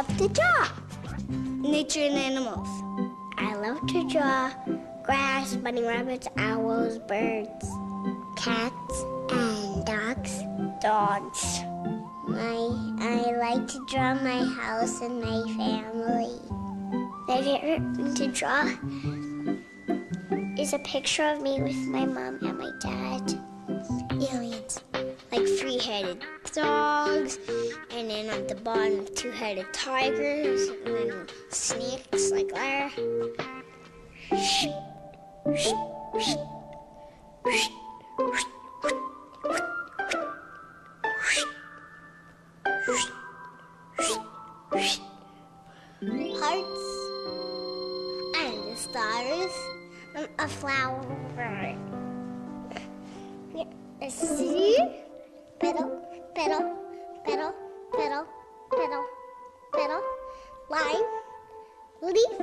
love to draw nature and animals. I love to draw grass, bunny rabbits, owls, birds, cats, and dogs. Dogs. I like to draw my house and my family. My favorite thing to draw is a picture of me with my mom and my dad. Aliens, like three-headed dogs, and then at the bottom, two-headed tigers, and then snakes like that. Hearts and the stars and a flower. A seed, petal, petal, petal, petal, petal, petal, line, leaf,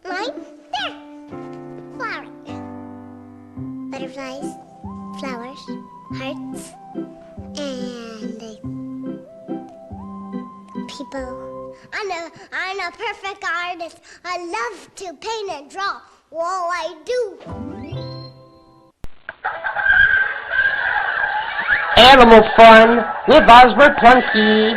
line, there, flower. Butterflies, flowers, hearts, and people. I'm a perfect artist. I love to paint and draw. Well, I do. Animal fun with OSBERT Plunky.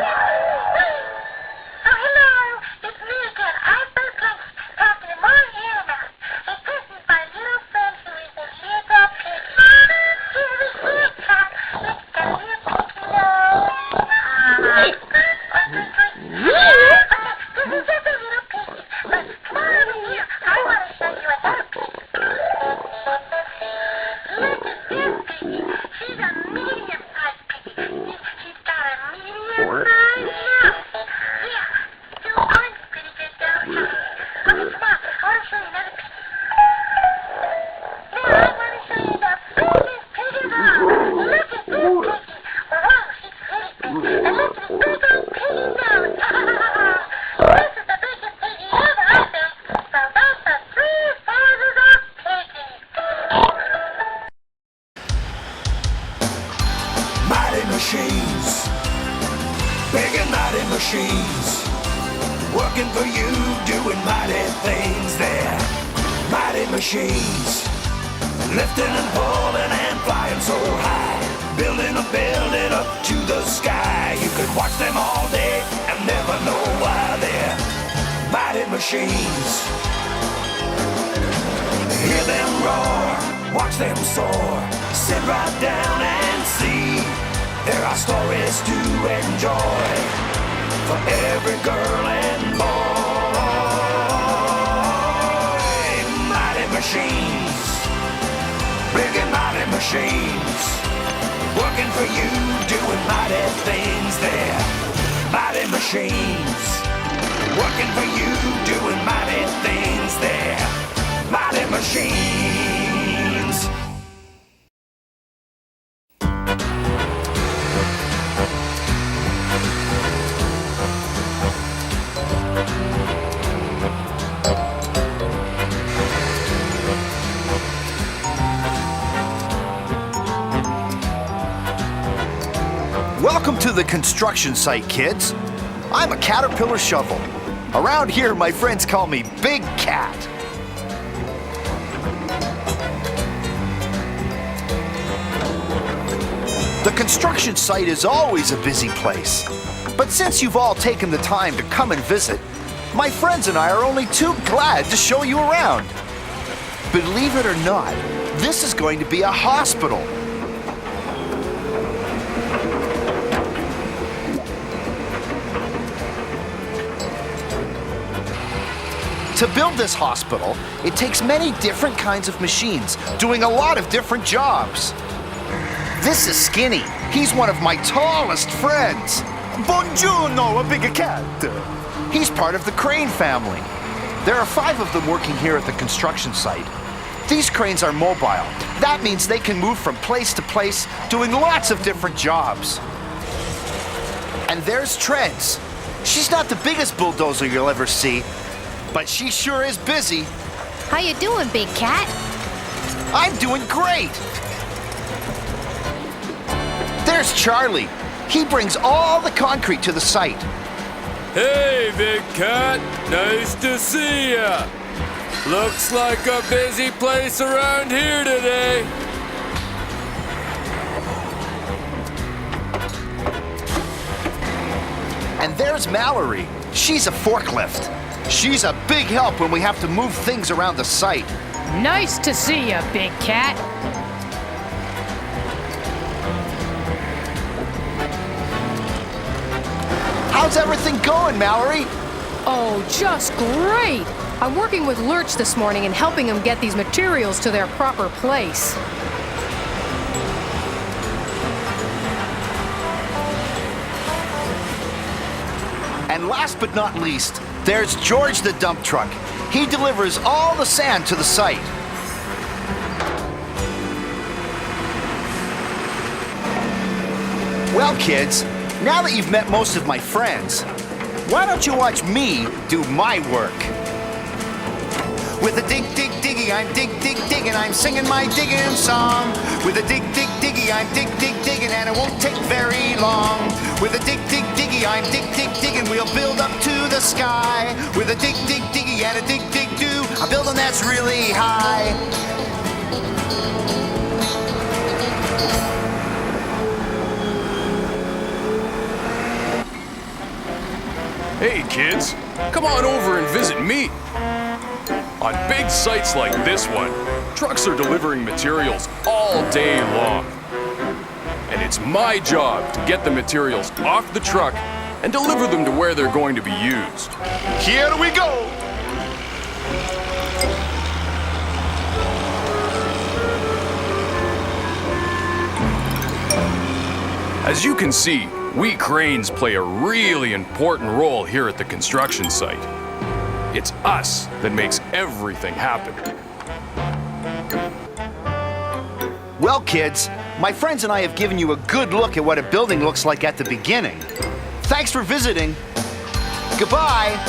Machines, big and mighty machines, working for you, doing mighty things there. Mighty machines, lifting and pulling and flying so high, building up to the sky. You could watch them all day and never know why they're mighty machines. Hear them roar, watch them soar, sit right down and see. There are stories to enjoy for every girl and boy. Mighty machines, big and mighty machines, working for you, doing mighty things there. Mighty machines, working for you, doing mighty things there. Mighty machines. Welcome to the construction site, kids. I'm a caterpillar shovel. Around here, my friends call me Big Cat. The construction site is always a busy place. But since you've all taken the time to come and visit, my friends and I are only too glad to show you around. Believe it or not, this is going to be a hospital. To build this hospital, it takes many different kinds of machines, doing a lot of different jobs. This is Skinny. He's one of my tallest friends. Buongiorno, a big cat. He's part of the crane family. There are 5 of them working here at the construction site. These cranes are mobile. That means they can move from place to place, doing lots of different jobs. And there's Treds. She's not the biggest bulldozer you'll ever see, but she sure is busy. How you doing, Big Cat? I'm doing great. There's Charlie. He brings all the concrete to the site. Hey, Big Cat. Nice to see ya. Looks like a busy place around here today. And there's Mallory. She's a forklift. She's a big help when we have to move things around the site. Nice to see you, Big Cat. How's everything going, Mallory? Oh, just great. I'm working with Lurch this morning and helping him get these materials to their proper place. And last but not least, there's George the dump truck. He delivers all the sand to the site. Well, kids, now that you've met most of my friends, why don't you watch me do my work? With a dig, dig, diggy, I'm dig, dig, digging, I'm singing my digging song. With a dig, dig, diggy, I'm dig, dig, digging, and it won't take very long. With a dig, dig, diggy, I'm dig, dig, digging, we'll build up to the sky. With a dig, dig, diggy, and a dig, dig, do, a building that's really high. Hey, kids. Come on over and visit me. On big sites like this one, trucks are delivering materials all day long. And it's my job to get the materials off the truck and deliver them to where they're going to be used. Here we go. As you can see, we cranes play a really important role here at the construction site. It's us that makes everything happen. Well, kids, my friends and I have given you a good look at what a building looks like at the beginning. Thanks for visiting. Goodbye.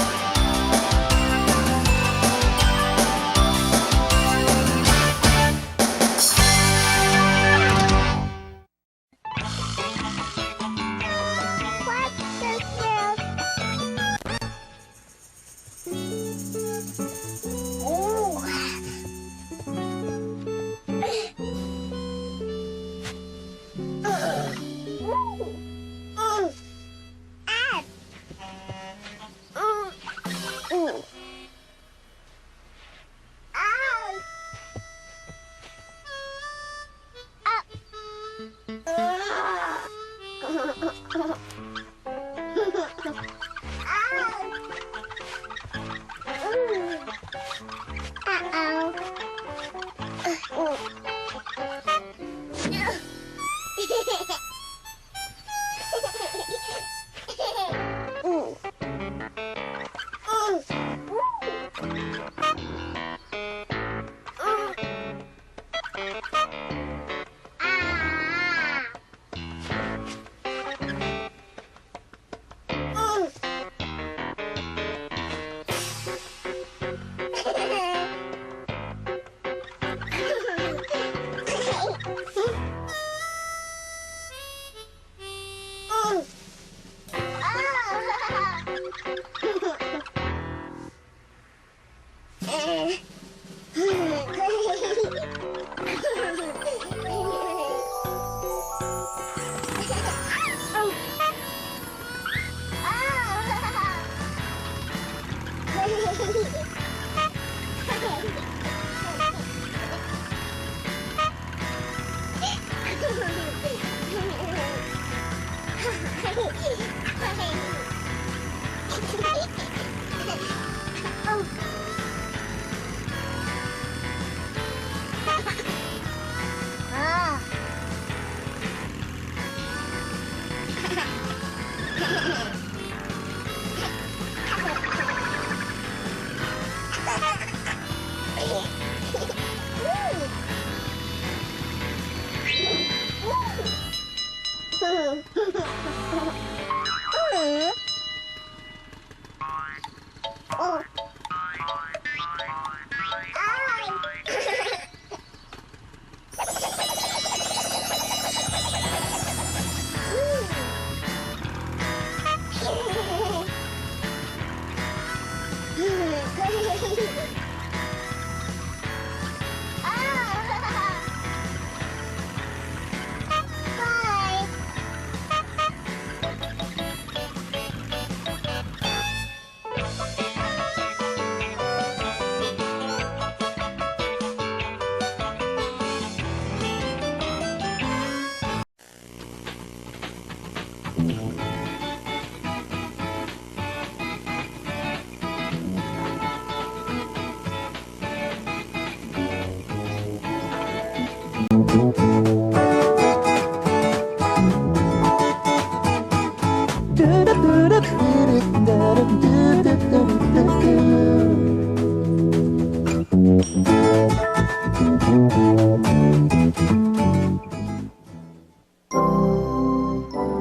Bye.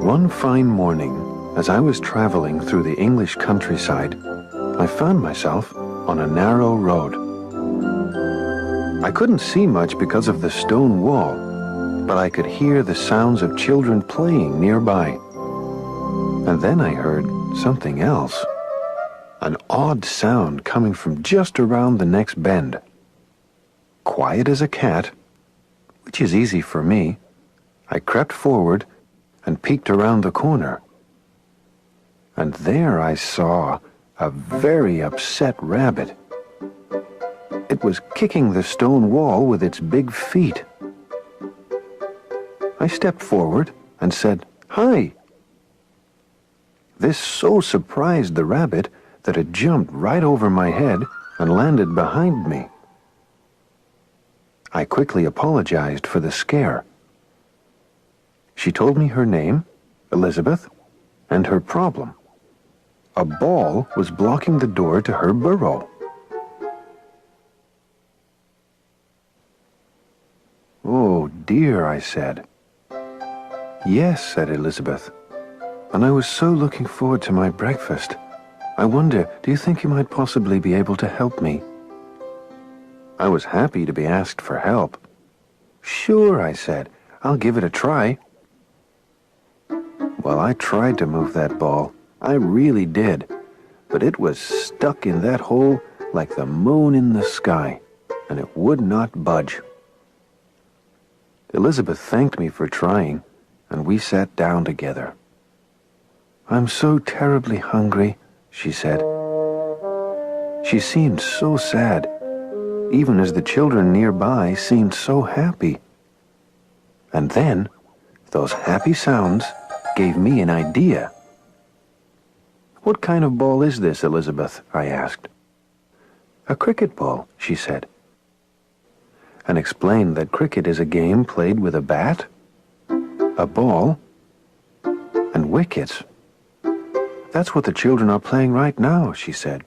One fine morning, as I was traveling through the English countryside, I found myself on a narrow road. I couldn't see much because of the stone wall, but I could hear the sounds of children playing nearby. And then I heard something else. An odd sound coming from just around the next bend. Quiet as a cat, which is easy for me, I crept forward and peeked around the corner. And there I saw a very upset rabbit. It was kicking the stone wall with its big feet. I stepped forward and said, "Hi." This so surprised the rabbit that it jumped right over my head and landed behind me. I quickly apologized for the scare. She told me her name, Elizabeth, and her problem. A ball was blocking the door to her burrow. "Oh, dear," I said. "Yes," said Elizabeth, "and I was so looking forward to my breakfast. I wonder, do you think you might possibly be able to help me?" I was happy to be asked for help. "Sure," I said, "I'll give it a try." Well, I tried to move that ball. I really did. But it was stuck in that hole like the moon in the sky, and it would not budge. Elizabeth thanked me for trying, and we sat down together. "I'm so terribly hungry," she said. She seemed so sad, even as the children nearby seemed so happy. And then, those happy sounds gave me an idea. "What kind of ball is this, Elizabeth?" I asked. "A cricket ball," she said, and explained that cricket is a game played with a bat, a ball, and wickets. "That's what the children are playing right now," she said.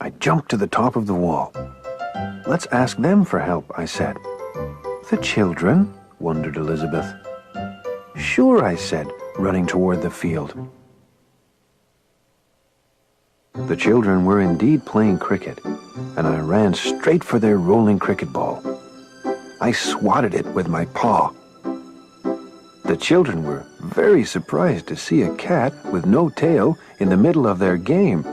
I jumped to the top of the wall. "Let's ask them for help," I said. "The children?" wondered Elizabeth. "Sure," I said, running toward the field. The children were indeed playing cricket, and I ran straight for their rolling cricket ball. I swatted it with my paw. The children were very surprised to see a cat with no tail in the middle of their game.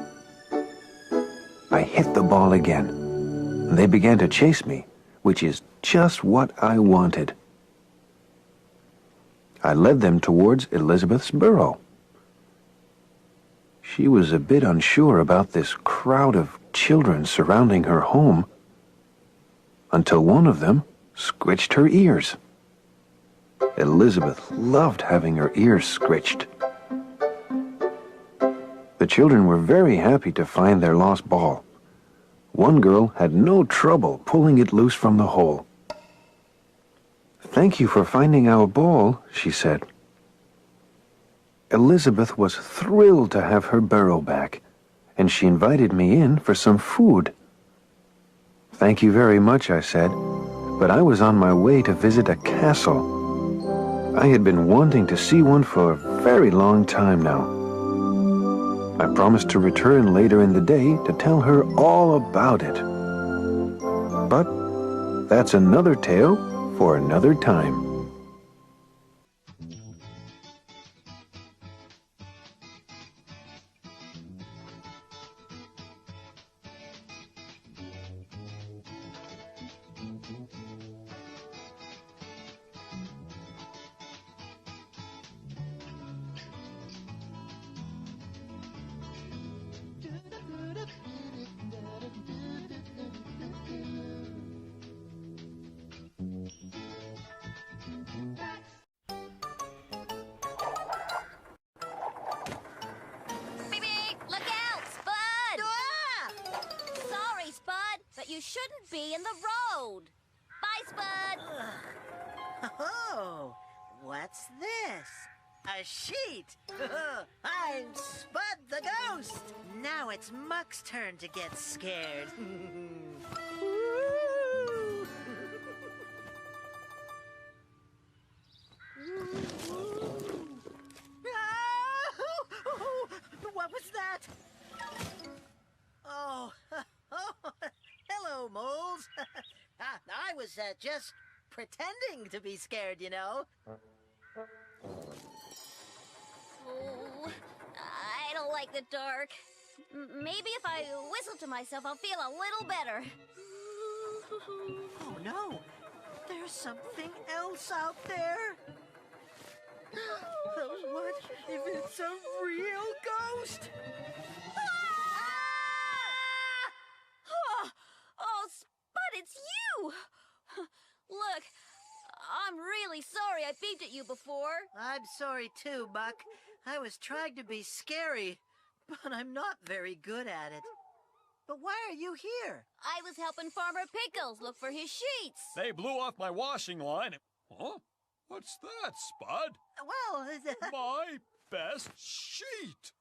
I hit the ball again, and they began to chase me, which is just what I wanted. I led them towards Elizabeth's burrow. She was a bit unsure about this crowd of children surrounding her home, until one of them scritched her ears. Elizabeth loved having her ears scritched. The children were very happy to find their lost ball. One girl had no trouble pulling it loose from the hole. "Thank you for finding our ball," she said. Elizabeth was thrilled to have her burrow back, and she invited me in for some food. "Thank you very much," I said, but I was on my way to visit a castle. I had been wanting to see one for a very long time now. I promised to return later in the day to tell her all about it. But that's another tale for another time. but you shouldn't be in the road. Bye, Spud. Oh, what's this? A sheet! I'm Spud the Ghost! Now it's Muck's turn to get scared. What was that? Oh, hello, moles. I was just pretending to be scared, you know. Oh, I don't like the dark. Maybe if I whistle to myself, I'll feel a little better. Oh, no. There's something else out there. What if it's a real ghost? Oh, Spud, it's you! Look, I'm really sorry I beeped at you before. I'm sorry too, Buck. I was trying to be scary, but I'm not very good at it. But why are you here? I was helping Farmer Pickles look for his sheets. They blew off my washing line. Huh? What's that, Spud? Well, my best sheet.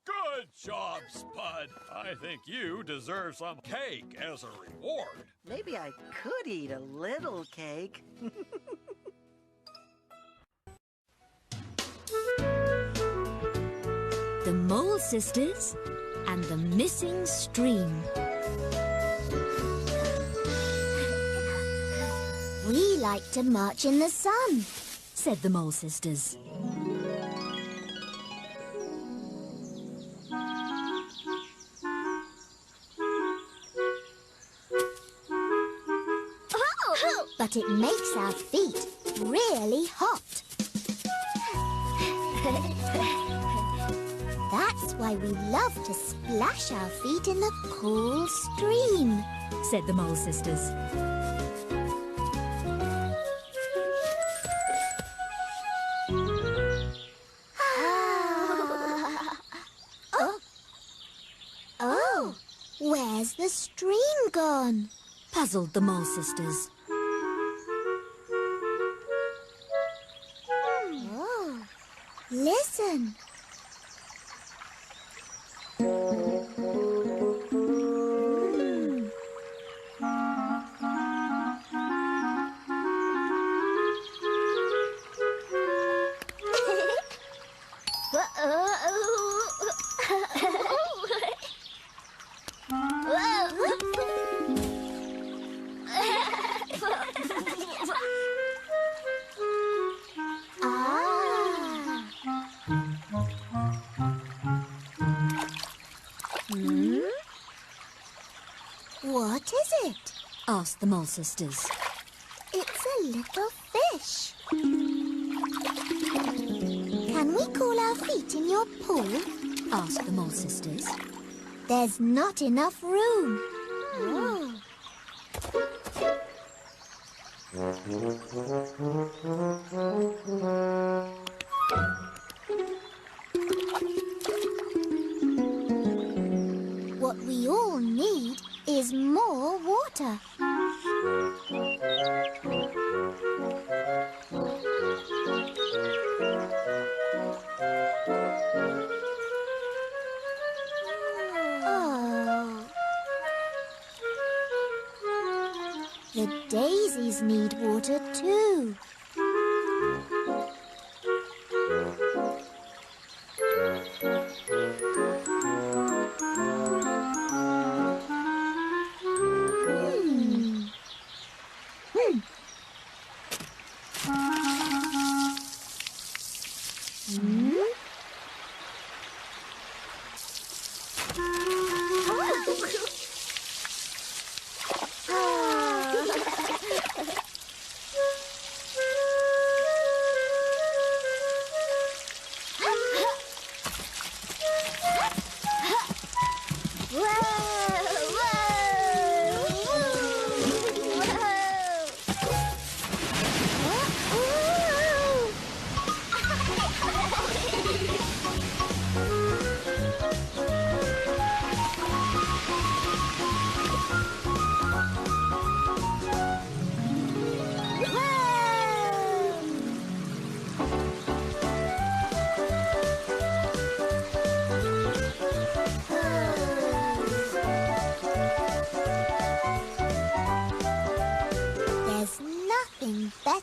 Good job, Spud. I think you deserve some cake as a reward. Maybe I could eat a little cake. The Mole Sisters and the Missing Stream. We like to march in the sun, said the Mole Sisters. oh! But it makes our feet really hot. That's why we love to splash our feet in the cool stream, said the Mole Sisters. Oh, where's the stream gone? Puzzled the Mole Sisters. Oh, listen. What is it? Asked the Mole Sisters. It's a little fish. Can we cool our feet in your pool? Asked the Mole Sisters. There's not enough room. Oh. What we all need is more water. Oh. The daisies need water too.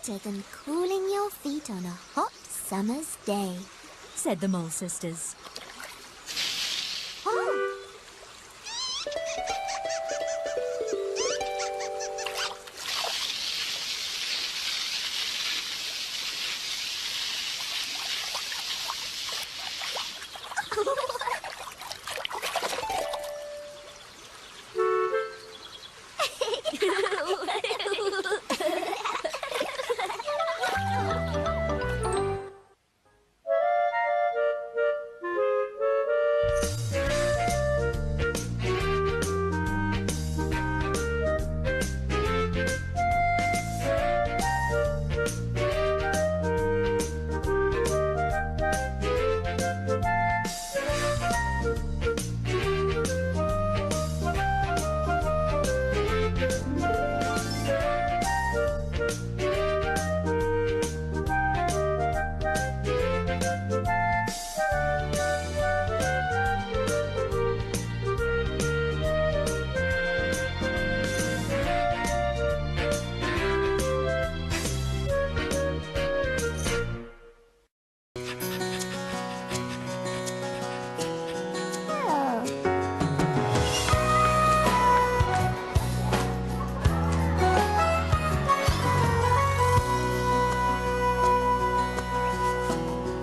better than cooling your feet on a hot summer's day, said the Mole Sisters. Oh!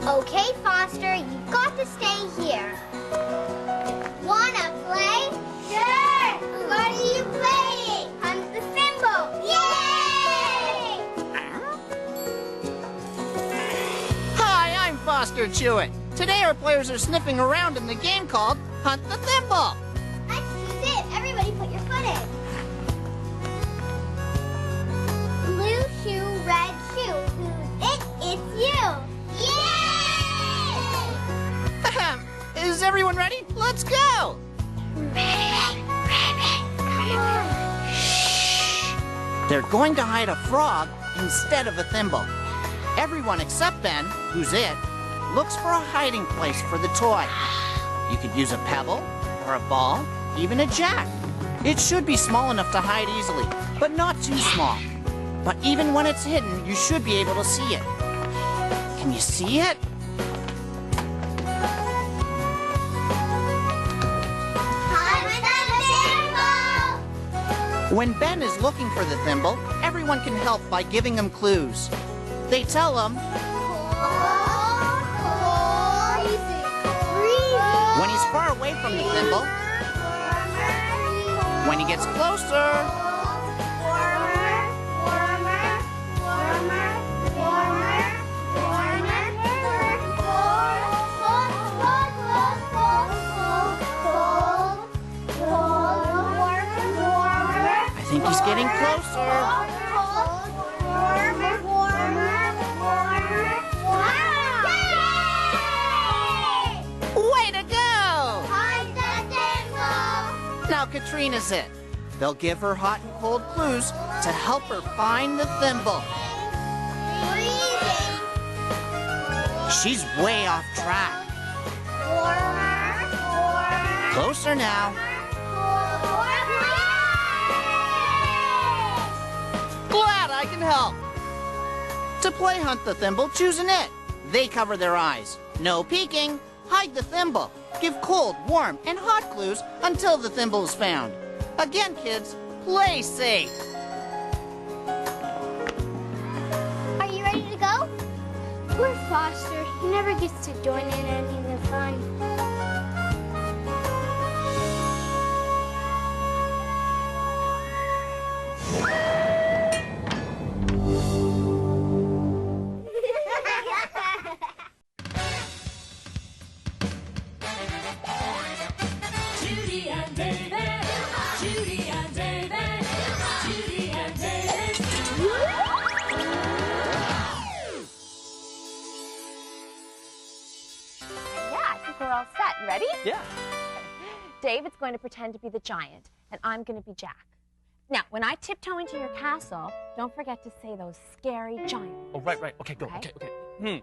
Okay, Foster, you've got to stay here. Wanna play? Sure! What are you playing? Hunt the thimble! Yay! Hi, I'm Foster Chewit. Today our players are sniffing around in the game called Hunt the Thimble. Let's choose it. Everybody put your foot in. Blue shoe, red shoe. Who's it? It's you. Yay! Is everyone ready? Let's go! Come on. They're going to hide a frog instead of a thimble. Everyone except Ben, who's it, looks for a hiding place for the toy. You could use a pebble, or a ball, even a jack. It should be small enough to hide easily, but not too small. But even when it's hidden, you should be able to see it. Can you see it? When Ben is looking for the thimble, everyone can help by giving him clues. They tell him when he's far away from the thimble, when he gets closer, I think he's getting closer. Way to go! Now Katrina's it. They'll give her hot and cold clues to help her find the thimble. She's way off track. Closer now. Glad I can help. To play Hunt the Thimble, choose an it. They cover their eyes. No peeking. Hide the thimble. Give cold, warm, and hot clues until the thimble is found. Again, kids, play safe. Are you ready to go? Poor Foster. He never gets to join in any of the fun. Judy and David, Judy and David, Judy and David. Yeah, I think we're all set. Ready? Yeah. David's going to pretend to be the giant, and I'm going to be Jack. Now, when I tiptoe into your castle, don't forget to say those scary giant words. Oh, right. Okay, go. Okay.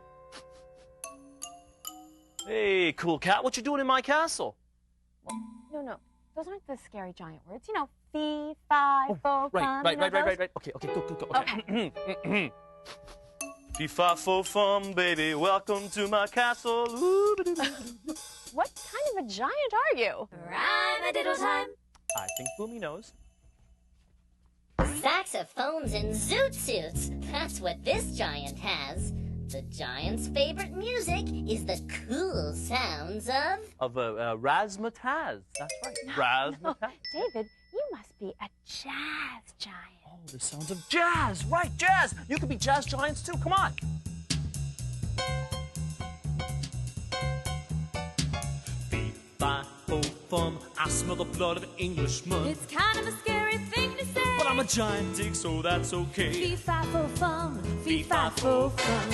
Hey, cool cat, what you doing in my castle? No. Those aren't the scary giant words. You know, fee, fi, fo, fum. Right. Okay, go. Okay. Fee-fa-fo-fum, baby, welcome to my castle. What kind of a giant are you? Rhyme-a-diddle time. I think Boomy knows. Saxophones and zoot suits. That's what this giant has. The giant's favorite music is the cool sounds of Razzmatazz. That's right. Razzmatazz. David, you must be a jazz giant. Oh, the sounds of jazz. Right, jazz. You could be jazz giants too. Come on. Fee-fi-fo-fum, I smell the blood of an Englishman. It's kind of a scary thing to say, But I'm a giant dig, so that's okay. Fee-fi-fo-fum, fee-fi-fo-fum.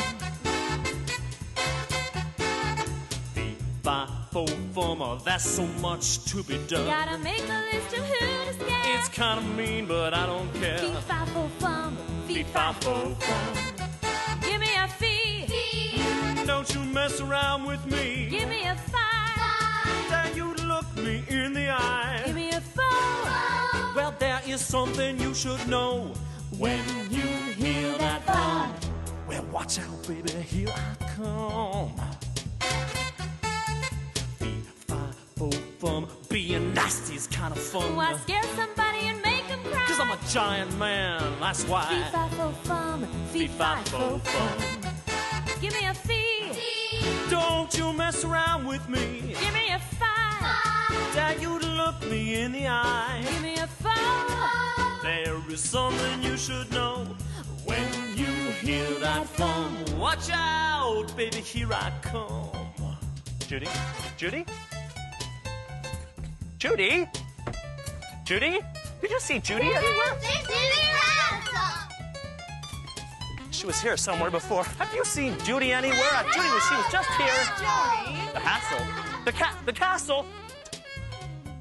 Fee-fi-fo-fum, oh, that's so much to be done. Gotta make a list of who to scare. It's kind of mean, but I don't care. Fee-fi-fo-fum, fee-fi-fo-fum. Give me a fee. Don't you mess around with me. Give me a five. Then you look me in the eye. Give me a four. Well, there is something you should know. When you hear that thump, well, watch out, baby, here I come. Fee-fi-fo-fum, being nasty is kind of fun. Why scare somebody and make them cry? 'Cause I'm a giant man, that's why. Fee-fi-fo-fum, fee-fi-fo-fum. Give me a fee. Don't you mess around with me. Give me a five. Dare you to look me in the eye. Give me a four. There is something you should know. When you hear that thump, watch out, baby, here I come. Judy? Judy? Judy? Judy? Did you see Judy anywhere? She was here somewhere before. Have you seen Judy anywhere? Judy she was just here. Judy. The castle. The castle.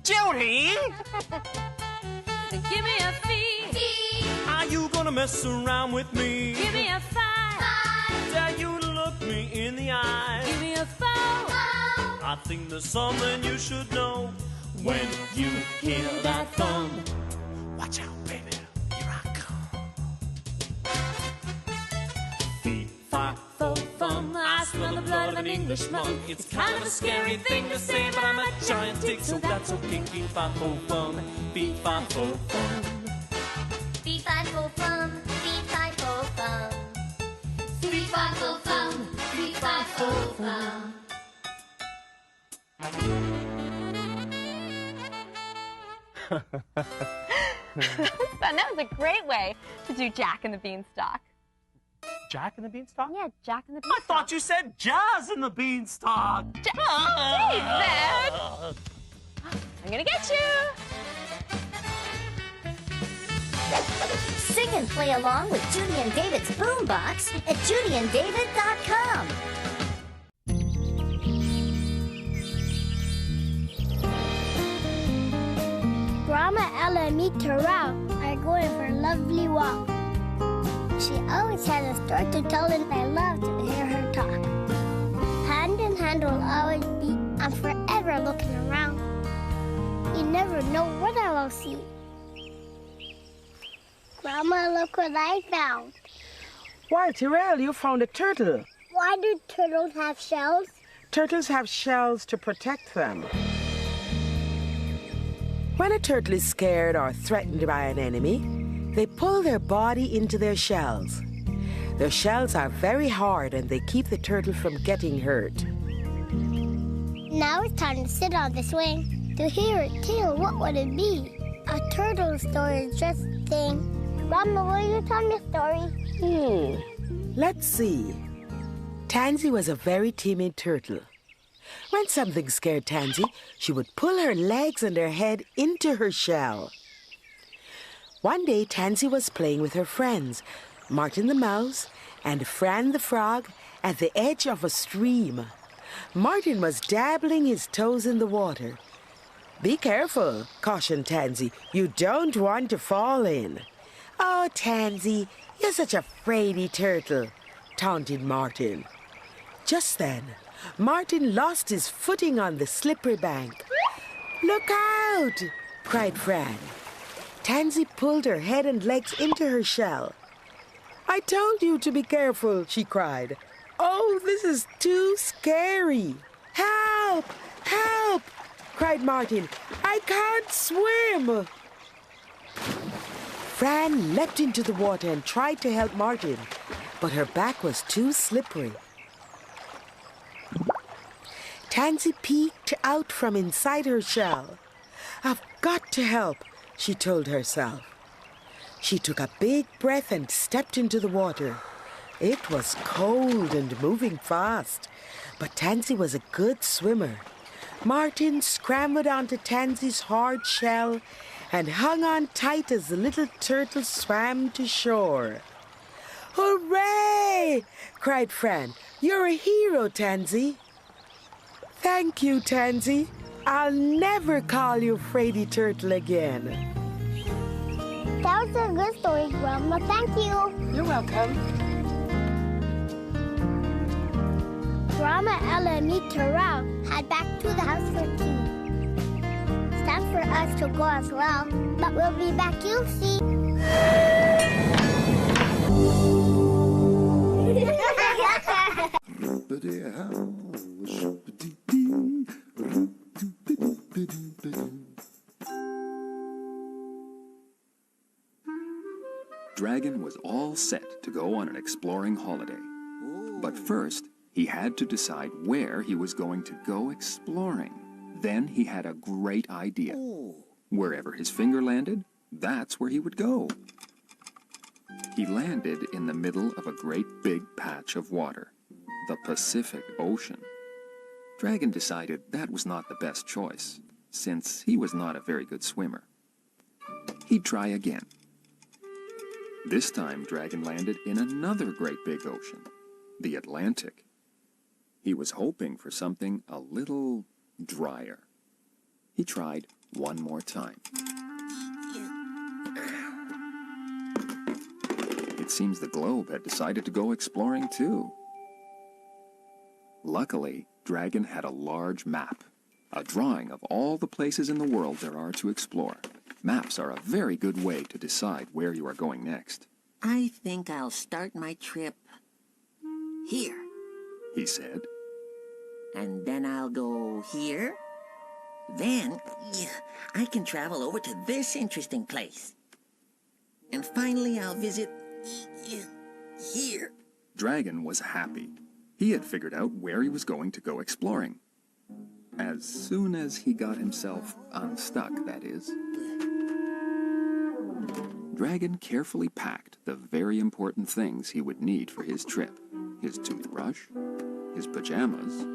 Judy! Give me a fee. Are you gonna mess around with me? Give me a five. Dare you to look me in the eye? Give me a four. I think there's something you should know. When you hear that thump, watch out, baby, here I come. Fee-fi-fo-fum, I smell the blood of an Englishman. It's kind of a scary thing to say, but I'm a giant dig, so that's okay. Fee-fi-fo-fum, fee-fi-fo-fum. Fee-fi-fo-fum, fee-fi-fo-fum. Fee-fi-fo-fum, fee-fi-fo-fum. That was a great way to do Jack and the Beanstalk. Jack and the Beanstalk? Yeah, Jack and the I Beanstalk. thought you said Jazz and the Beanstalk. David! I'm gonna get you. Sing and play along with Judy and David's Boombox at judyanddavid.com. Grandma Ella and me Terrell are going for a lovely walk. She always has a story to tell and I love to hear her talk. Hand in hand will always be, I'm forever looking around. You never know what I will see. Grandma, look what I found. Why, Terrell, you found a turtle. Why do turtles have shells? Turtles have shells to protect them. When a turtle is scared or threatened by an enemy, they pull their body into their shells. Their shells are very hard and they keep the turtle from getting hurt. Now it's time to sit on the swing. To hear a tale, what would it be? A turtle story is just a thing. Grandma, will you tell me a story? Let's see. Tansy was a very timid turtle. When something scared Tansy, she would pull her legs and her head into her shell. One day, Tansy was playing with her friends, Martin the Mouse and Fran the Frog, at the edge of a stream. Martin was dabbling his toes in the water. "Be careful," cautioned Tansy. "You don't want to fall in." "Oh, Tansy, you're such a fraidy turtle," taunted Martin. Just then, Martin lost his footing on the slippery bank. "Look out!" cried Fran. Tansy pulled her head and legs into her shell. I told you to be careful, she cried. Oh, this is too scary. Help! Help! Cried Martin. I can't swim! Fran leapt into the water and tried to help Martin, but her back was too slippery. Tansy peeked out from inside her shell. I've got to help, she told herself. She took a big breath and stepped into the water. It was cold and moving fast, but Tansy was a good swimmer. Martin scrambled onto Tansy's hard shell and hung on tight as the little turtle swam to shore. Hooray! Cried Fran. You're a hero, Tansy. Thank you, Tansy. I'll never call you Fraidy Turtle again. That was a good story, Grandma. Thank you. You're welcome. Grandma, Ella, and me, Terrell, head back to the house for tea. It's time for us to go as well, but we'll be back, you'll see. Dragon was all set to go on an exploring holiday. But first, he had to decide where he was going to go exploring. Then he had a great idea. Wherever his finger landed, that's where he would go. He landed in the middle of a great big patch of water, the Pacific Ocean. Dragon decided that was not the best choice, since he was not a very good swimmer. He'd try again. This time, Dragon landed in another great big ocean, the Atlantic. He was hoping for something a little drier. He tried one more time. It seems the globe had decided to go exploring too. Luckily, Dragon had a large map, a drawing of all the places in the world there are to explore. Maps are a very good way to decide where you are going next. I think I'll start my trip here, he said. And then I'll go here. Then, I can travel over to this interesting place. And finally, I'll visit here. Dragon was happy. He had figured out where he was going to go exploring. As soon as he got himself unstuck, that is. Dragon carefully packed the very important things he would need for his trip. His toothbrush, his pajamas,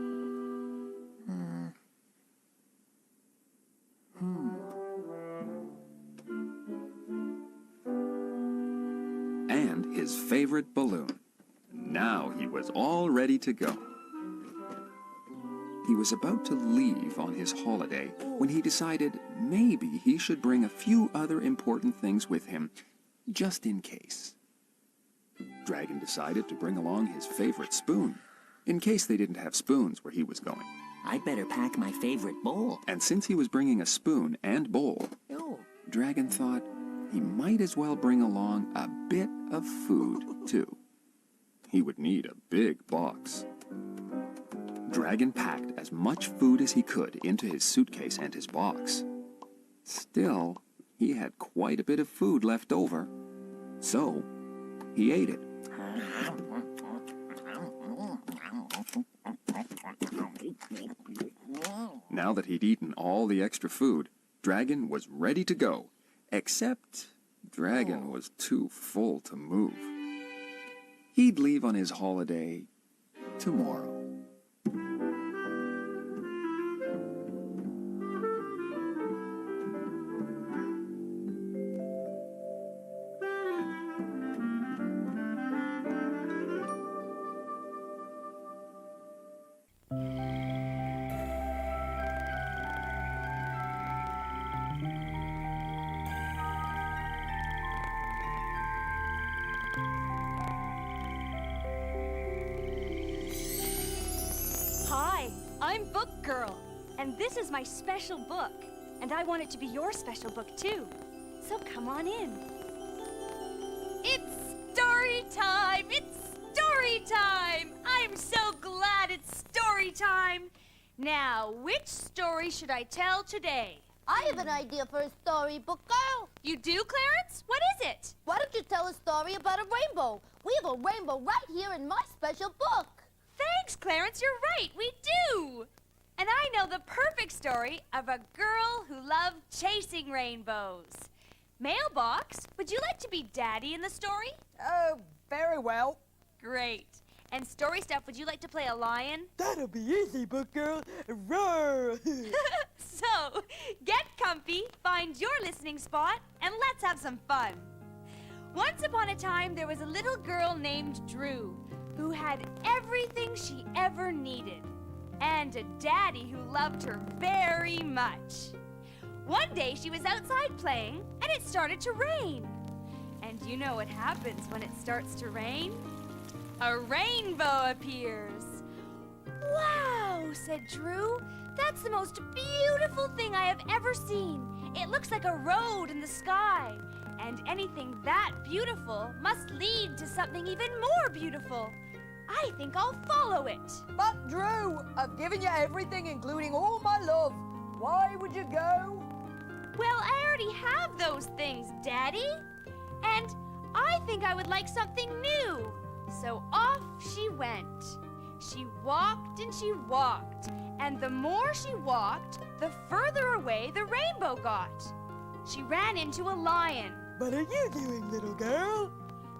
and his favorite balloon. Now he was all ready to go. He was about to leave on his holiday when he decided maybe he should bring a few other important things with him, just in case. Dragon decided to bring along his favorite spoon, in case they didn't have spoons where he was going. I'd better pack my favorite bowl. And since he was bringing a spoon and bowl, Dragon thought he might as well bring along a bit of food, too. He would need a big box. Dragon packed as much food as he could into his suitcase and his box. Still, he had quite a bit of food left over, so he ate it. Now that he'd eaten all the extra food, Dragon was ready to go, except Dragon was too full to move. He'd leave on his holiday tomorrow. Hi, I'm Book Girl, and this is my special book, and I want it to be your special book too. So come on in. It's story story time! It's story time! I'm so glad it's story time! Now, which story should I tell today? I have an idea for a story, book girl. You do, Clarence? What is it? Why don't you tell a story about a rainbow? We have a rainbow right here in my special book. Thanks, Clarence. You're right. We do. And I know the perfect story of a girl who loved chasing rainbows. Mailbox, would you like to be Daddy in the story? Oh, very well. Great. And Story Stuff, would you like to play a lion? That'll be easy, book girl. Roar! So, get comfy, find your listening spot, and let's have some fun. Once upon a time, there was a little girl named Drew who had everything she ever needed, and a daddy who loved her very much. One day, she was outside playing, and it started to rain. And you know what happens when it starts to rain? A rainbow appears. Wow, said Drew. That's the most beautiful thing I have ever seen. It looks like a road in the sky. And anything that beautiful must lead to something even more beautiful. I think I'll follow it. But Drew, I've given you everything, including all my love. Why would you go? Well, I already have those things, Daddy. And I think I would like something new. So off she went. She walked and she walked. And the more she walked, the further away the rainbow got. She ran into a lion. What are you doing, little girl?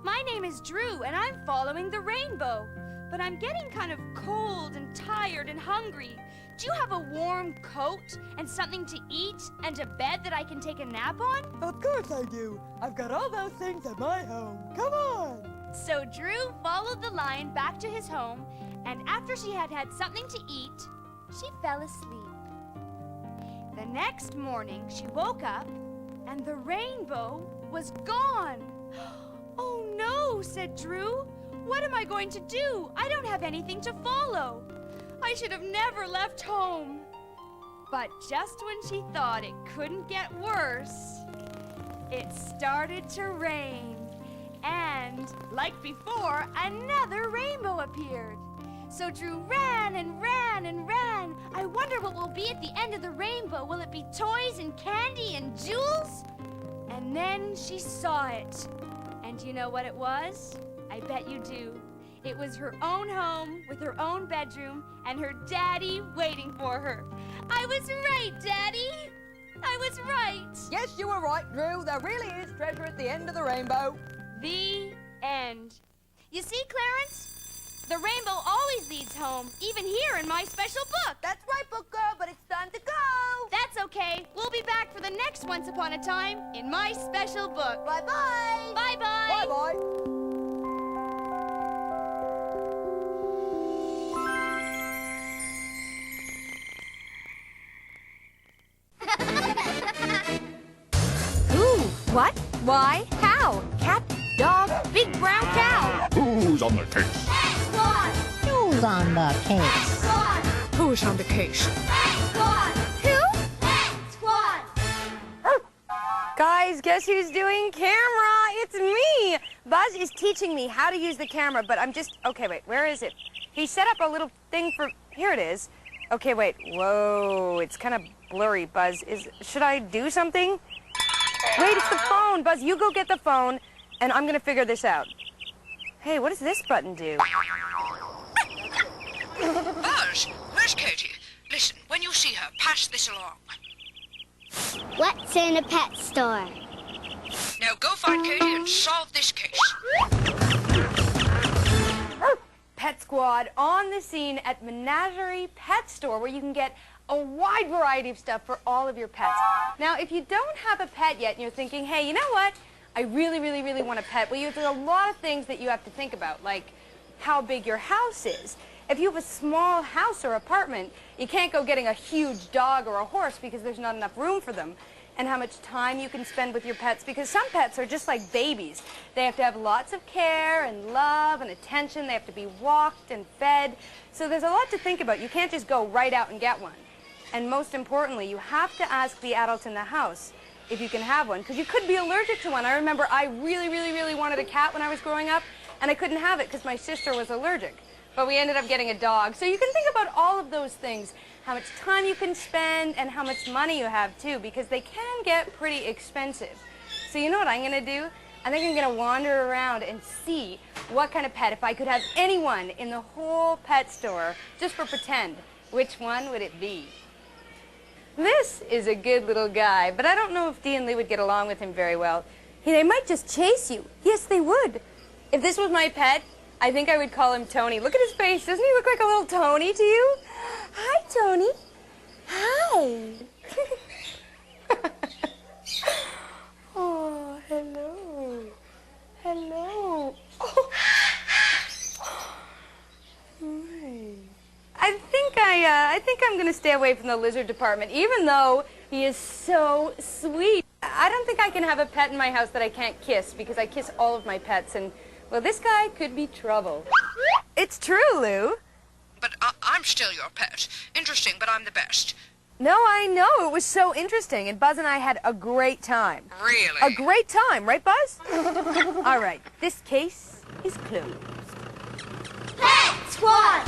My name is Drew, and I'm following the rainbow. But I'm getting kind of cold and tired and hungry. Do you have a warm coat and something to eat and a bed that I can take a nap on? Of course I do. I've got all those things at my home. Come on! So Drew followed the lion back to his home, and after she had had something to eat, she fell asleep. The next morning, she woke up, and the rainbow was gone. Oh no, said Drew. What am I going to do? I don't have anything to follow. I should have never left home. But just when she thought it couldn't get worse, it started to rain. And, like before, another rainbow appeared. So Drew ran and ran and ran. I wonder what will be at the end of the rainbow. Will it be toys and candy and jewels? And then she saw it. And you know what it was? I bet you do. It was her own home with her own bedroom and her daddy waiting for her. I was right, Daddy. I was right. Yes, you were right, Drew. There really is treasure at the end of the rainbow. The end. You see, Clarence? The rainbow always leads home, even here in my special book. That's right, book girl, but it's time to go. That's okay. We'll be back for the next Once Upon a Time in my special book. Bye-bye. Bye-bye. Bye-bye. What? Why? How? Cat, dog, big brown cow. Who's on the case? Who's on the case? Who's on the case? Who? Guys, guess who's doing camera? It's me! Buzz is teaching me how to use the camera, but I'm just... Okay, wait, where is it? He set up a little thing for... Here it is. Okay, wait. Whoa, it's kind of blurry, Buzz. Should I do something? Wait, it's the phone. Buzz, you go get the phone, and I'm gonna figure this out. Hey, what does this button do? Buzz, where's Katie? Listen, when you see her, pass this along. What's in a pet store? Now go find Katie and solve this case. Pet Squad on the scene at Menagerie Pet Store, where you can get a wide variety of stuff for all of your pets. Now, if you don't have a pet yet and you're thinking, hey, you know what? I really, really, really want a pet. Well, there's a lot of things that you have to think about, like how big your house is. If you have a small house or apartment, you can't go getting a huge dog or a horse because there's not enough room for them. And how much time you can spend with your pets, because some pets are just like babies. They have to have lots of care and love and attention. They have to be walked and fed. So there's a lot to think about. You can't just go right out and get one. And most importantly, you have to ask the adults in the house if you can have one, because you could be allergic to one. I remember I really, really, really wanted a cat when I was growing up, and I couldn't have it because my sister was allergic. But we ended up getting a dog. So you can think about all of those things, how much time you can spend and how much money you have too, because they can get pretty expensive. So you know what I'm going to do? I think I'm going to wander around and see what kind of pet, if I could have anyone in the whole pet store, just for pretend, which one would it be? This is a good little guy, but I don't know if Dee and Lee would get along with him very well. They might just chase you. Yes, they would. If this was my pet, I think I would call him Tony. Look at his face. Doesn't he look like a little Tony to you? Hi, Tony. Hi. Oh, hello. Hello. Oh. I think I'm going to stay away from the lizard department, even though he is so sweet. I don't think I can have a pet in my house that I can't kiss, because I kiss all of my pets, and, well, this guy could be trouble. It's true, Lou. But I'm still your pet. Interesting, but I'm the best. No, I know. It was so interesting, and Buzz and I had a great time. Really? A great time, right, Buzz? All right, this case is closed. Pet Squad!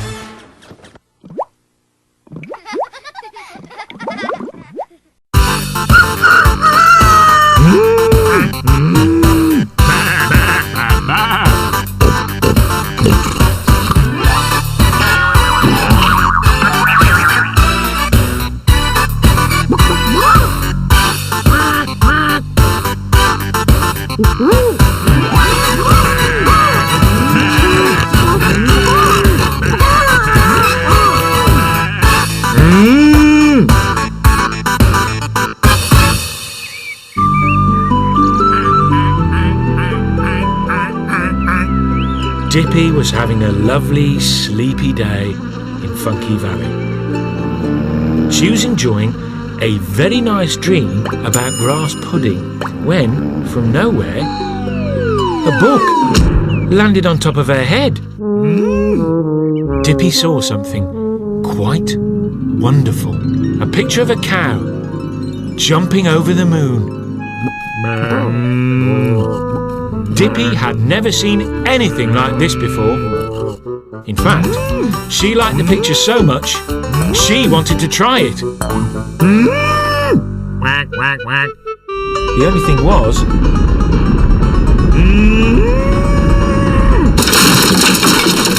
Dippy was having a lovely, sleepy day in Funky Valley. She was enjoying a very nice dream about grass pudding when, from nowhere, a book landed on top of her head. Dippy saw something quite wonderful. A picture of a cow jumping over the moon. Dippy had never seen anything like this before. In fact, she liked the picture so much, she wanted to try it. The only thing was,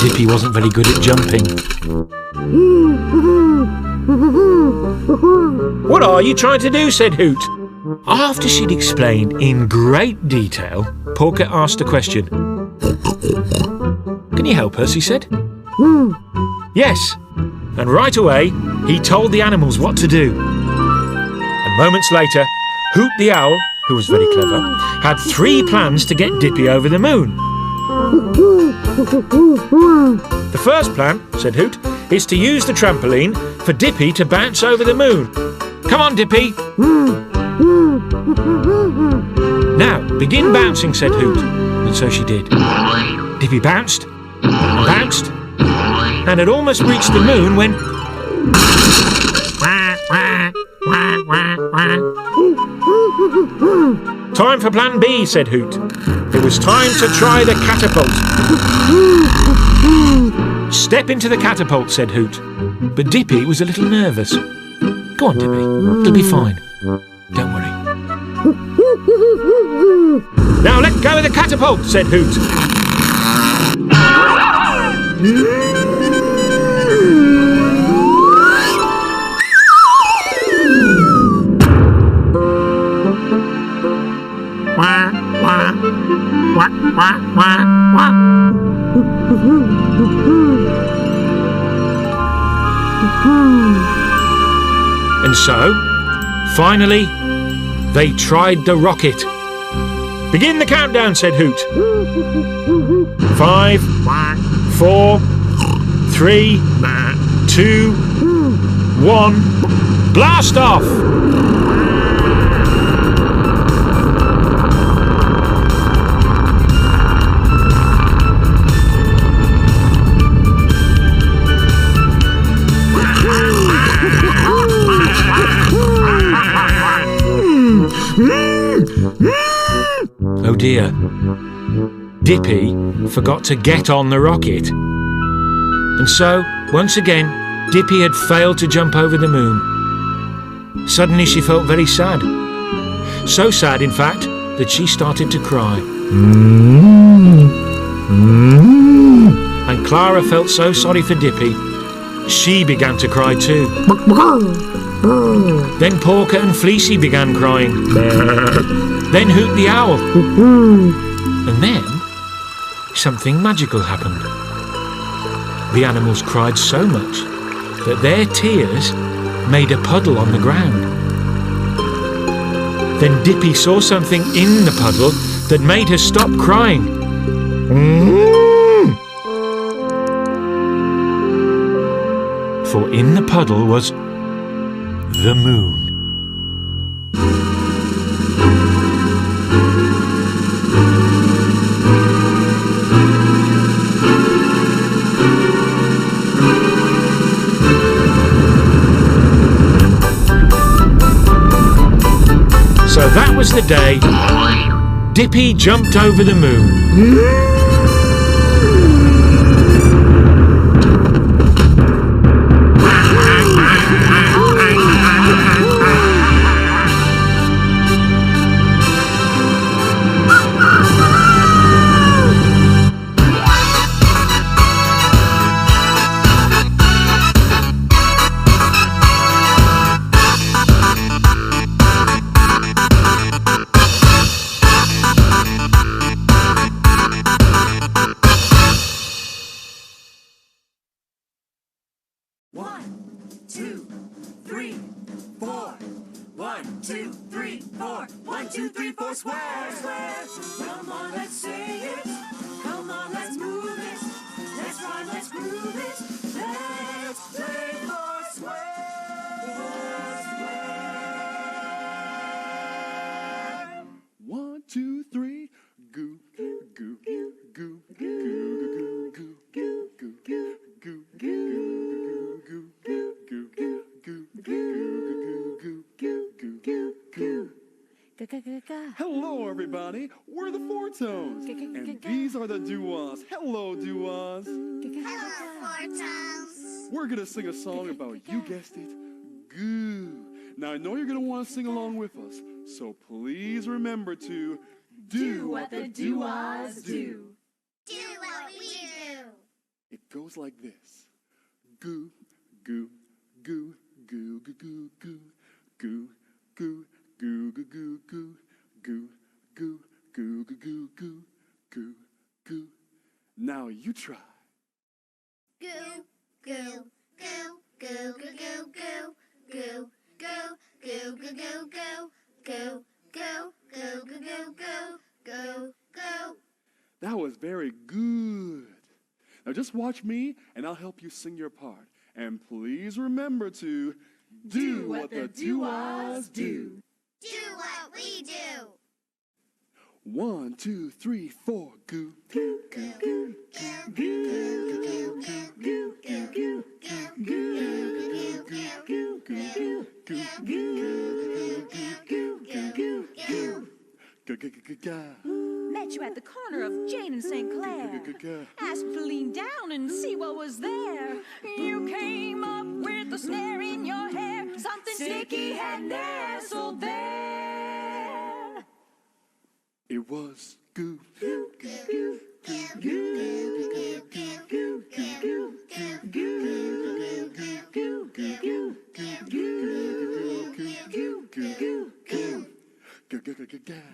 Dippy wasn't very good at jumping. "What are you trying to do?" said Hoot. After she'd explained in great detail, Porker asked a question. "Can you help us?" he said. "Yes." And right away, he told the animals what to do. And moments later, Hoot the owl, who was very clever, had 3 plans to get Dippy over the moon. "The first plan," said Hoot, "is to use the trampoline for Dippy to bounce over the moon. Come on, Dippy." "Now, begin bouncing," said Hoot. And so she did. Dippy bounced, and bounced, and had almost reached the moon when... "Time for plan B," said Hoot. It was time to try the catapult. "Step into the catapult," said Hoot. But Dippy was a little nervous. "Go on, Dippy. It'll be fine. Don't worry." "Now let go of the catapult," said Hoot. And so, finally, they tried the rocket. "Begin the countdown," said Hoot. 5, 4, 3, 2, 1, blast off! Oh dear. Dippy forgot to get on the rocket. And so, once again, Dippy had failed to jump over the moon. Suddenly she felt very sad. So sad, in fact, that she started to cry. And Clara felt so sorry for Dippy. She began to cry too. Then Porker and Fleecy began crying. Then Hoot the Owl. And then something magical happened. The animals cried so much that their tears made a puddle on the ground. Then Dippy saw something in the puddle that made her stop crying. For in the puddle was the moon. So that was the day Dippy jumped over the moon. Hello, everybody. We're the Four Tones, and these are the doo-wahs. Hello, doo-wahs. Hello, Four Tones. We're gonna sing a song about, you guessed it, goo. Now, I know you're gonna want to sing along with us, so please remember to do what the doo-wahs do. Do what we do. It goes like this: goo, goo, goo, goo, goo, goo, goo, goo, goo. Goo goo goo goo goo goo goo goo goo goo goo goo. Now you try. Goo goo goo goo goo goo goo goo goo goo goo goo goo goo goo goo goo goo goo. That was very good. Now just watch me and I'll help you sing your part. And please remember to do what the doo-wahs do. Do what we do. 1, 2, 3, 4. Goo goo goo goo goo goo goo goo goo Met you at the corner of Jane and St. Clair. Asked to lean down and see what was there. You came up with the snare in your hair. Something sticky had nestled there. It was goo goo goo goo goo goo goo goo goo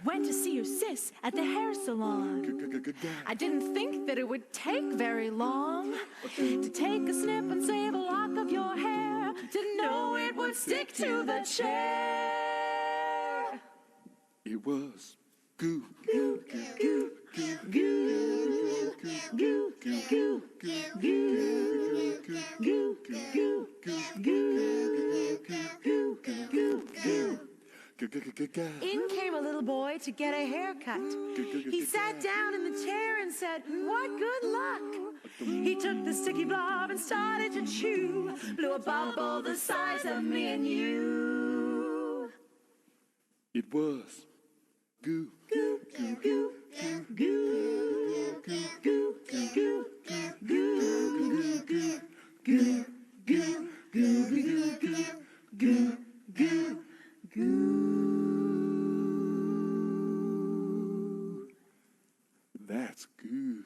Went to see your sis at the hair salon. I didn't think that it would take very long to take a snip and save a lock of your hair. Didn't know it would stick to the chair. It was goo goo goo goo goo goo goo goo In came a little boy to get a haircut. He sat down in the chair and said, "What good luck." He took the sticky blob and started to chew. Blew a bubble the size of me and you. It was goo goo goo goo goo goo That's good.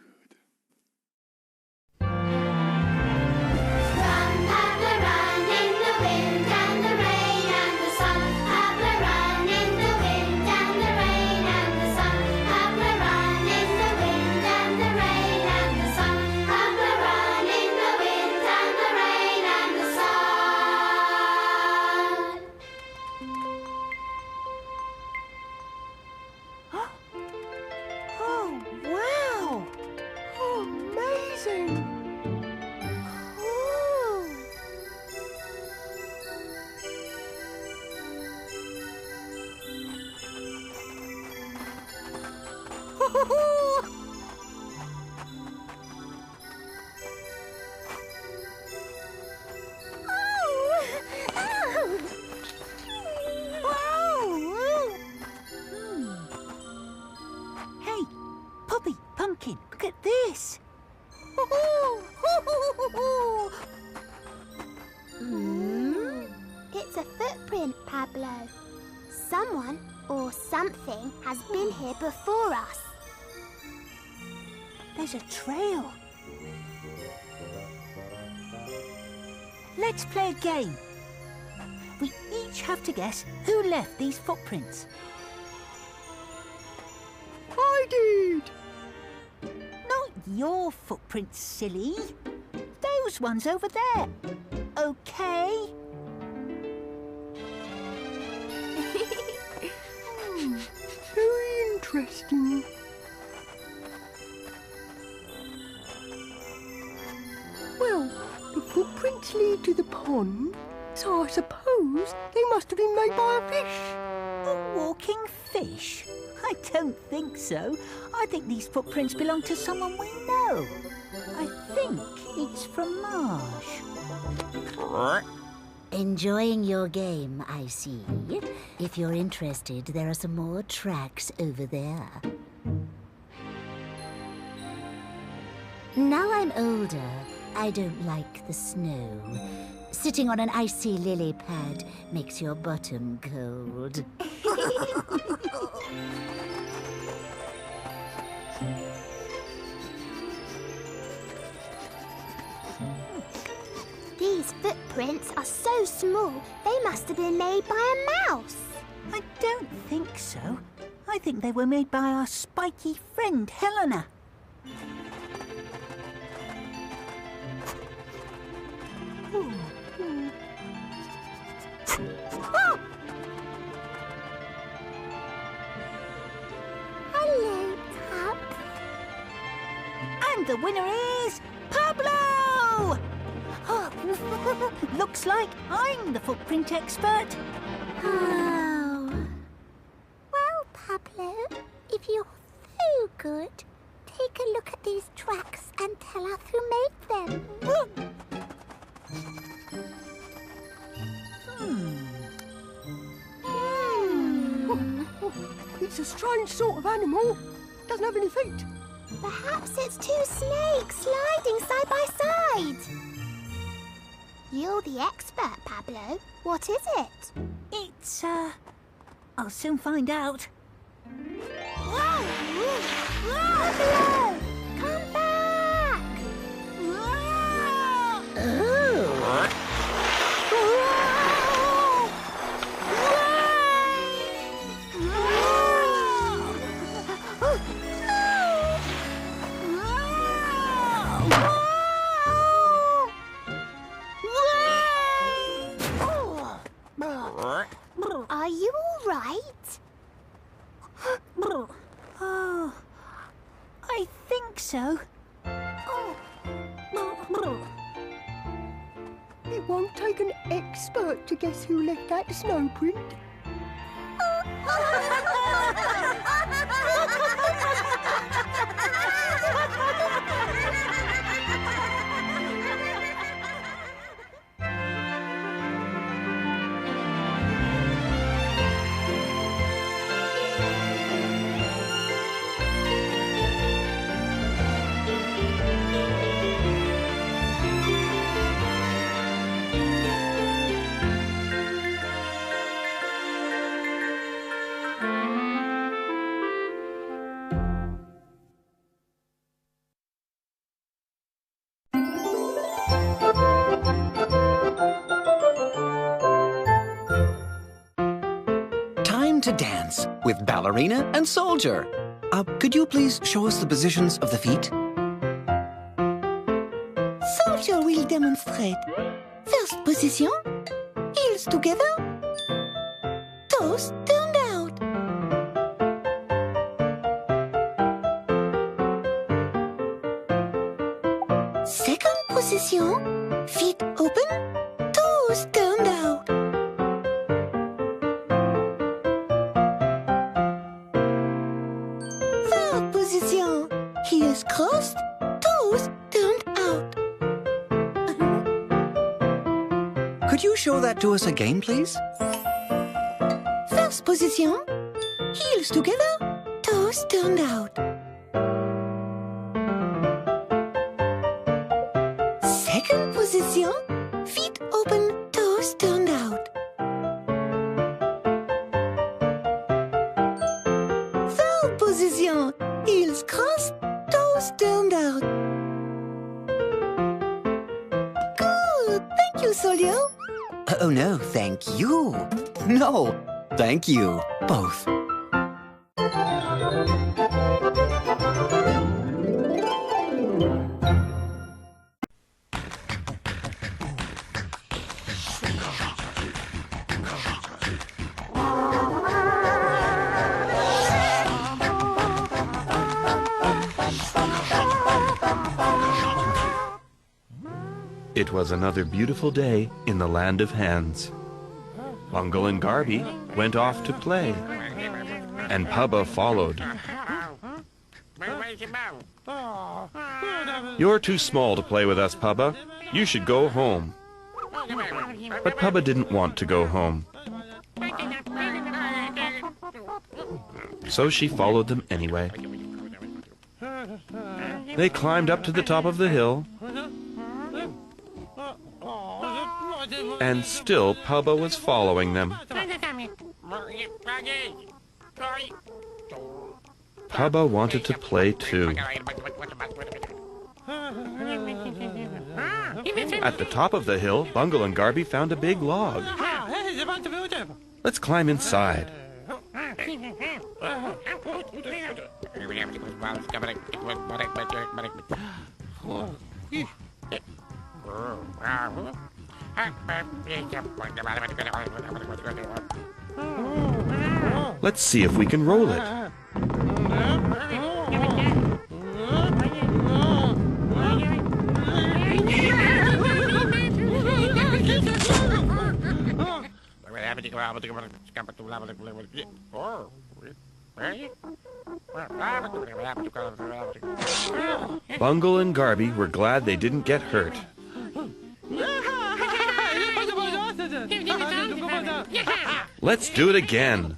Hey, Puppy, Pumpkin, look at this. It's a footprint, Pablo. Someone or something has been here before us. There's a trail. Let's play a game. We each have to guess who left these footprints. I did! Not your footprints, silly. Those ones over there. Okay? Very interesting. Well, the footprints lead to the pond, so I suppose they must have been made by a fish. A walking fish? I don't think so. I think these footprints belong to someone we know. I think it's from Marsh. Enjoying your game, I see. If you're interested, there are some more tracks over there. Now I'm older, I don't like the snow. Sitting on an icy lily pad makes your bottom cold. These footprints are so small, they must have been made by a mouse. I don't think so. I think they were made by our spiky friend, Helena. Oh! Hello, Tub. And the winner is Pablo! Looks like I'm the footprint expert. Oh. Well, Pablo, if you're so good, take a look at these tracks and tell us who made them. It's a strange sort of animal. Doesn't have any feet. Perhaps it's two snakes sliding side by side. You're the expert, Pablo. What is it? It's, I'll soon find out. Whoa! Pablo! Come back! Are you all right? Oh, I think so. It won't take an expert to guess who left that snow print. with ballerina and soldier. Could you please show us the positions of the feet? Soldier will demonstrate. First position, heels together, toes turned out. Second position, feet open, toes turned out. Third position, heels crossed, toes turned out. Could you show that to us again, please? First position, heels together, toes turned out. Second position, feet open, toes turned out. Third position, heels crossed, toes turned out. Good, thank you, Solio. Oh, no, thank you. No, thank you, both. It was another beautiful day in the land of hands. Bungle and Garby went off to play, and Pubba followed. You're too small to play with us, Pubba. You should go home. But Pubba didn't want to go home. So she followed them anyway. They climbed up to the top of the hill, and still Pubba was following them. Pubba wanted to play too. At the top of the hill, Bungle and Garby found a big log. Let's climb inside. Let's see if we can roll it. Bungle and Garby were glad they didn't get hurt. Let's do it again.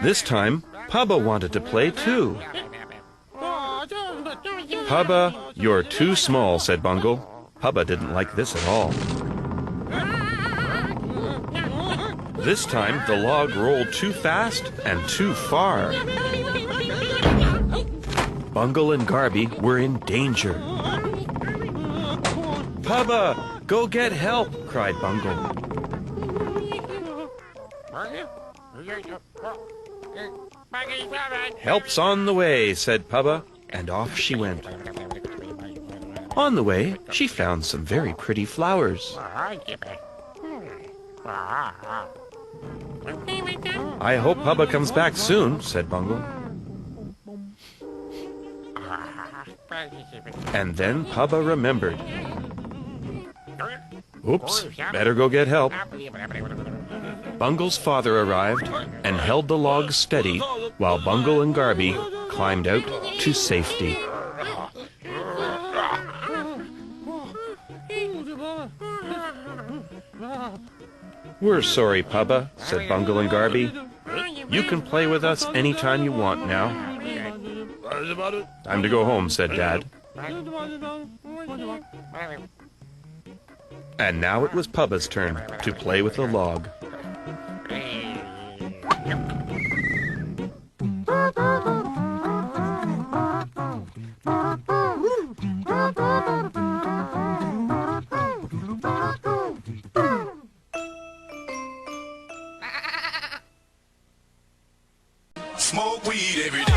This time, Pubba wanted to play too. Pubba, you're too small, said Bungle. Pubba didn't like this at all. This time, the log rolled too fast and too far. Bungle and Garby were in danger. Pubba, go get help, cried Bungle. Help's on the way, said Pubba, and off she went. On the way, she found some very pretty flowers. I hope Pubba comes back soon, said Bungle. And then Pubba remembered. Oops, better go get help. Bungle's father arrived and held the log steady while Bungle and Garby climbed out to safety. We're sorry, Pubba, said Bungle and Garby. You can play with us anytime you want now. Time to go home, said Dad. And now it was Pubba's turn to play with the log. Smoke weed every day.